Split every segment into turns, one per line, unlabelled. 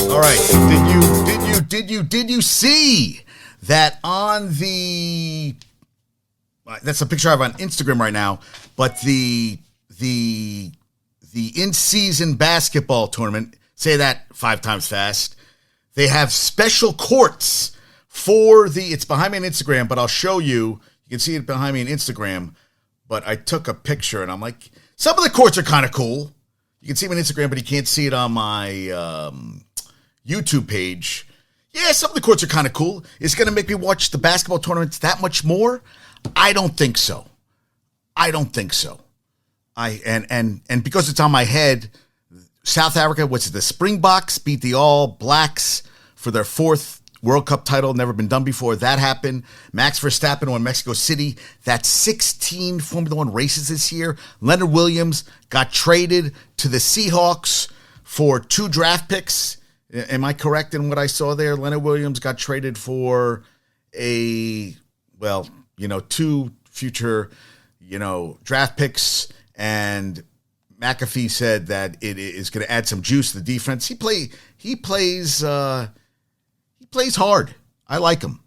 All right. Did you see that on the? That's a picture I have on Instagram right now. But the in-season basketball tournament. Say that 5 times fast. They have special courts for it's behind me on Instagram, but I'll show you. You can see it behind me on Instagram. But I took a picture, and I'm like, some of the courts are kind of cool. You can see them on Instagram, but you can't see it on my YouTube page. Yeah, some of the courts are kind of cool. It's going to make me watch the basketball tournaments that much more? I don't think so. And because it's on my head, South Africa, the Springboks beat the All Blacks for their 4th World Cup title. Never been done before. That happened. Max Verstappen won Mexico City. That's 16 Formula One races this year. Leonard Williams got traded to the Seahawks for 2 draft picks. Am I correct in what I saw there? Leonard Williams got traded for 2 future, draft picks. And McAfee said that it is going to add some juice to the defense. He plays hard. I like him.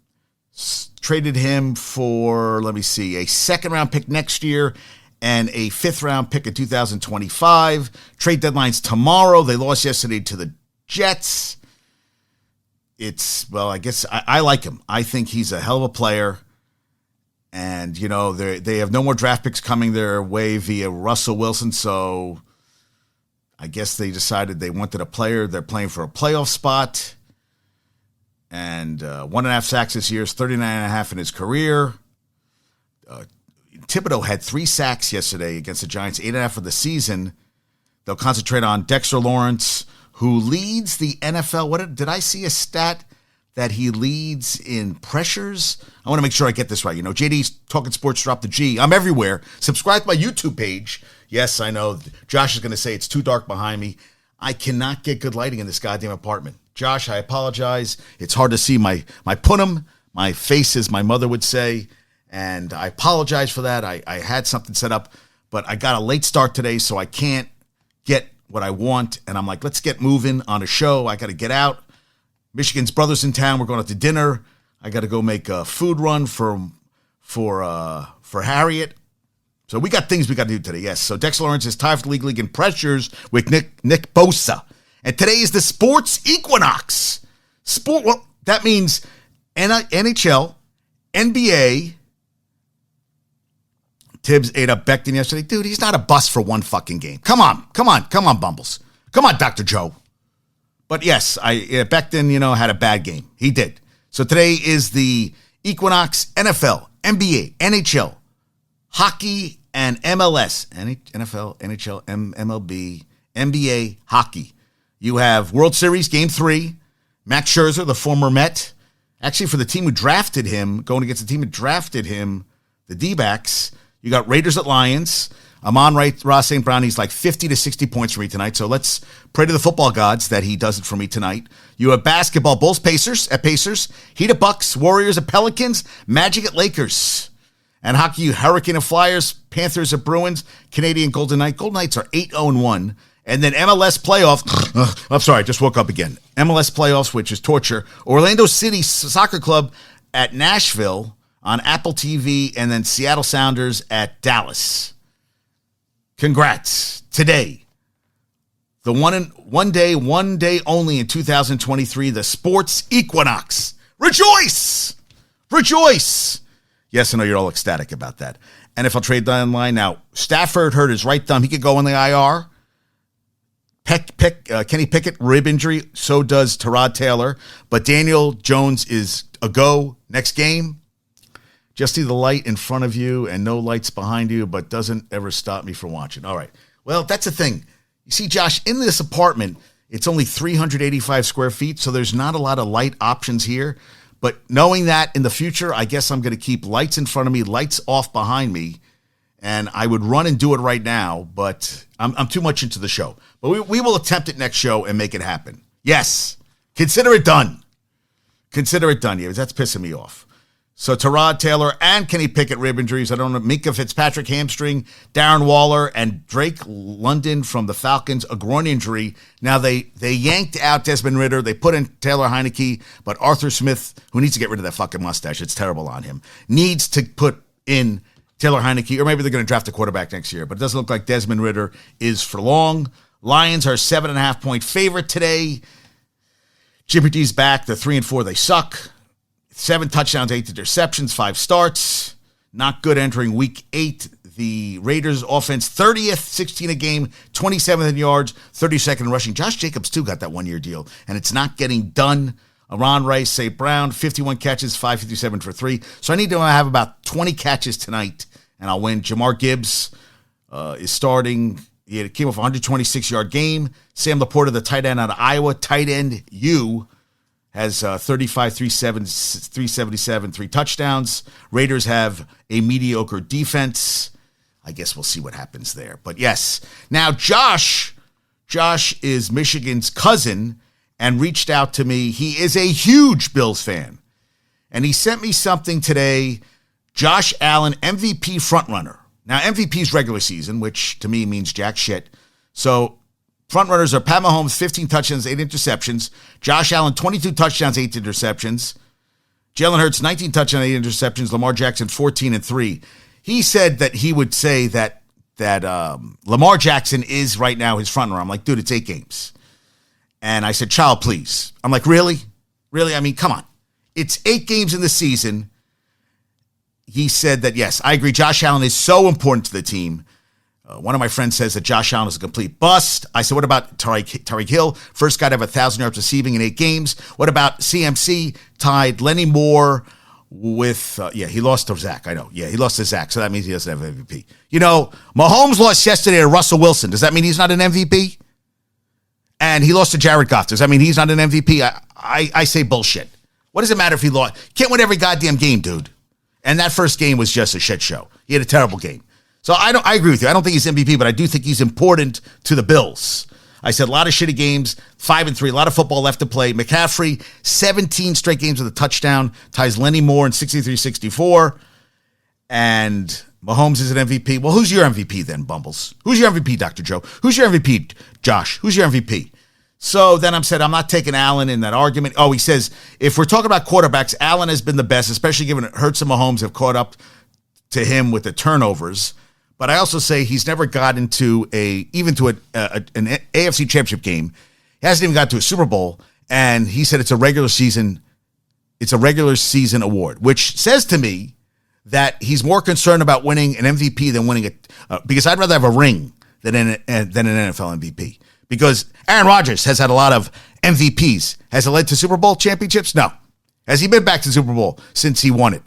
Traded him for, a 2nd-round pick next year and a 5th-round pick in 2025. Trade deadline's tomorrow. They lost yesterday to the Jets. I guess I like him. I think he's a hell of a player. And, they have no more draft picks coming their way via Russell Wilson, so I guess they decided they wanted a player. They're playing for a playoff spot. And 1.5 sacks this year is 39.5 in his career. Thibodeau had 3 sacks yesterday against the Giants, 8.5 for the season. They'll concentrate on Dexter Lawrence, who leads the NFL. Did I see a stat that he leads in pressures? I want to make sure I get this right. JD's Talking Sports, drop the G. I'm everywhere. Subscribe to my YouTube page. Yes, I know. Josh is going to say it's too dark behind me. I cannot get good lighting in this goddamn apartment. Josh, I apologize. It's hard to see my punum, my face, as my mother would say, and I apologize for that. I had something set up, but I got a late start today, so I can't get what I want, and I'm like, let's get moving on a show. I got to get out. Michigan's brother's in town. We're going out to dinner. I got to go make a food run for Harriet. So we got things we got to do today, yes. So Dexter Lawrence is tied for the league in pressures with Nick Bosa. And today is the sports equinox. That means NHL, NBA. Tibbs ate up Becton yesterday. Dude, he's not a bust for one fucking game. Come on, Bumbles. Come on, Dr. Joe. But yes, Becton, had a bad game. He did. So today is the equinox. NFL, NBA, NHL, hockey, and MLS. NFL, NHL, MLB, NBA, hockey. You have World Series Game 3. Max Scherzer, the former Met. Actually, for the team who drafted him, going against the team who drafted him, the D-backs, you got Raiders at Lions. Ross St. Brown, he's like 50 to 60 points for me tonight. So let's pray to the football gods that he does it for me tonight. You have basketball, Bulls Pacers at Pacers. Heat at Bucks, Warriors at Pelicans, Magic at Lakers. And hockey, you Hurricane at Flyers, Panthers at Bruins, Canadian Golden Knights. Golden Knights are 8-0-1. And then MLS playoffs. I'm sorry, I just woke up again. MLS playoffs, which is torture. Orlando City Soccer Club at Nashville on Apple TV, and then Seattle Sounders at Dallas. Congrats. Today, the one day only in 2023, the sports equinox. Rejoice! Rejoice! Yes, I know you're all ecstatic about that. NFL trade deadline. Now, Stafford hurt his right thumb. He could go in the IR. Kenny Pickett, rib injury. So does Tyrod Taylor. But Daniel Jones is a go next game. Just see the light in front of you and no lights behind you, but doesn't ever stop me from watching. All right. Well, that's the thing. You see, Josh, in this apartment, it's only 385 square feet, so there's not a lot of light options here. But knowing that in the future, I guess I'm going to keep lights in front of me, lights off behind me, and I would run and do it right now, but I'm too much into the show. But we will attempt it next show and make it happen. Yes. Consider it done. Consider it done. Yeah, that's pissing me off. So Tyrod Taylor and Kenny Pickett rib injuries. I don't know. Minka Fitzpatrick hamstring, Darren Waller, and Drake London from the Falcons a groin injury. Now they yanked out Desmond Ridder. They put in Taylor Heineke, but Arthur Smith, who needs to get rid of that fucking mustache, it's terrible on him, needs to put in Taylor Heineke, or maybe they're going to draft a quarterback next year. But it doesn't look like Desmond Ridder is for long. Lions are 7.5-point favorite today. Jimmy G's back. They're 3-4. They suck. 7 touchdowns, 8 interceptions, 5 starts. Not good entering week 8. The Raiders offense 30th, 16 a game, 27th in yards, 32nd in rushing. Josh Jacobs, too, got that 1-year deal, and it's not getting done. Ron Rice, St. Brown, 51 catches, 557 for 3. So I need to have about 20 catches tonight, and I'll win. Jamar Gibbs is starting. He came off a 126-yard game. Sam Laporta, the tight end out of Iowa, tight end U, has 35, 377, 3 touchdowns. Raiders have a mediocre defense. I guess we'll see what happens there. But yes, now Josh is Michigan's cousin and reached out to me. He is a huge Bills fan. And he sent me something today. Josh Allen, MVP frontrunner. Now, MVP is regular season, which to me means jack shit. So frontrunners are Pat Mahomes, 15 touchdowns, 8 interceptions. Josh Allen, 22 touchdowns, 8 interceptions. Jalen Hurts, 19 touchdowns, 8 interceptions. Lamar Jackson, 14 and 3. He said that he would say that Lamar Jackson is right now his frontrunner. I'm like, dude, it's 8 games. And I said, child, please. I'm like, really? Really? I mean, come on. It's 8 games in the season. He said that, yes, I agree. Josh Allen is so important to the team. One of my friends says that Josh Allen is a complete bust. I said, what about Tyreek Hill? First guy to have 1,000 yards receiving in 8 games. What about CMC? Tied Lenny Moore with, he lost to Zach. I know. Yeah, he lost to Zach, so that means he doesn't have MVP. You know, Mahomes lost yesterday to Russell Wilson. Does that mean he's not an MVP? And he lost to Jared Goff. Does that mean he's not an MVP? I say bullshit. What does it matter if he lost? Can't win every goddamn game, dude. And that first game was just a shit show. He had a terrible game. So I agree with you. I don't think he's MVP, but I do think he's important to the Bills. I said a lot of shitty games, 5-3, a lot of football left to play. McCaffrey, 17 straight games with a touchdown, ties Lenny Moore in 63-64. And Mahomes is an MVP. Well, who's your MVP then, Bumbles? Who's your MVP, Dr. Joe? Who's your MVP, Josh? Who's your MVP? So then I'm not taking Allen in that argument. Oh, he says, if we're talking about quarterbacks, Allen has been the best, especially given Hurts and Mahomes have caught up to him with the turnovers. But I also say he's never gotten to an AFC championship game. He hasn't even got to a Super Bowl. And he said it's a regular season award, which says to me that he's more concerned about winning an MVP than winning it. Because I'd rather have a ring than an NFL MVP. Because Aaron Rodgers has had a lot of MVPs. Has it led to Super Bowl championships? No. Has he been back to Super Bowl since he won it?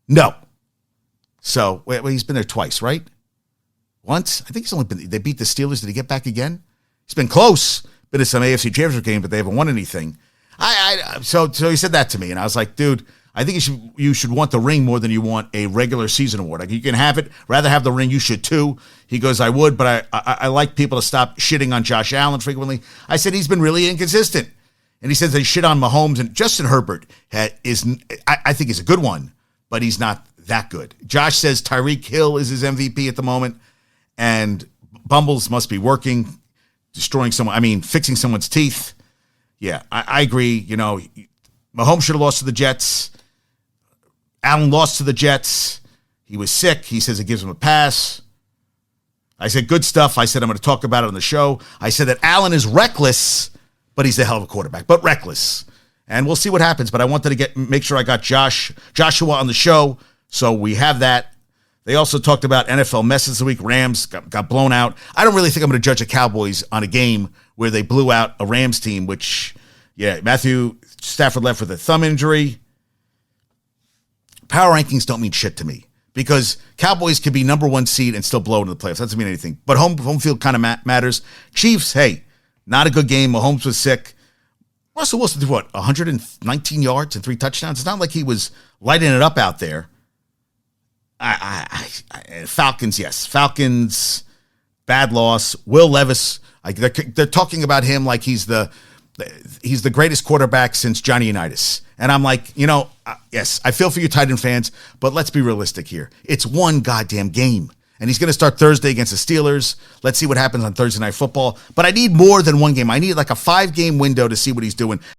No. So, well, he's been there twice, right? Once? I think they beat the Steelers. Did he get back again? He's been close. Been to some AFC championship game, but they haven't won anything. So he said that to me, and I was like, dude, I think you should want the ring more than you want a regular season award. Like, you can have it, rather have the ring. You should too. He goes, I would, but I like people to stop shitting on Josh Allen frequently. I said he's been really inconsistent, and he says they shit on Mahomes, and Justin Herbert I think is a good one, but he's not that good. Josh says Tyreek Hill is his MVP at the moment, and Bumbles must be working, fixing someone's teeth. Yeah, I agree. You know, Mahomes should have lost to the Jets. Allen lost to the Jets. He was sick. He says it gives him a pass. I said good stuff. I said I'm going to talk about it on the show. I said that Allen is reckless, but he's a hell of a quarterback, but reckless. And we'll see what happens. But I wanted to make sure I got Joshua on the show, so we have that. They also talked about NFL messes this week. Rams got blown out. I don't really think I'm going to judge the Cowboys on a game where they blew out a Rams team, Matthew Stafford left with a thumb injury. Power rankings don't mean shit to me because Cowboys could be number 1 seed and still blow into the playoffs. That doesn't mean anything. But home field kind of matters. Chiefs, hey, not a good game. Mahomes was sick. Russell Wilson threw 119 yards and 3 touchdowns. It's not like he was lighting it up out there. Falcons, yes. Falcons, bad loss. Will Levis, they're talking about him like he's the he's the greatest quarterback since Johnny Unitas. And I'm like, yes, I feel for you Titan fans, but let's be realistic here. It's one goddamn game. And he's going to start Thursday against the Steelers. Let's see what happens on Thursday Night Football. But I need more than one game. I need like a 5-game window to see what he's doing.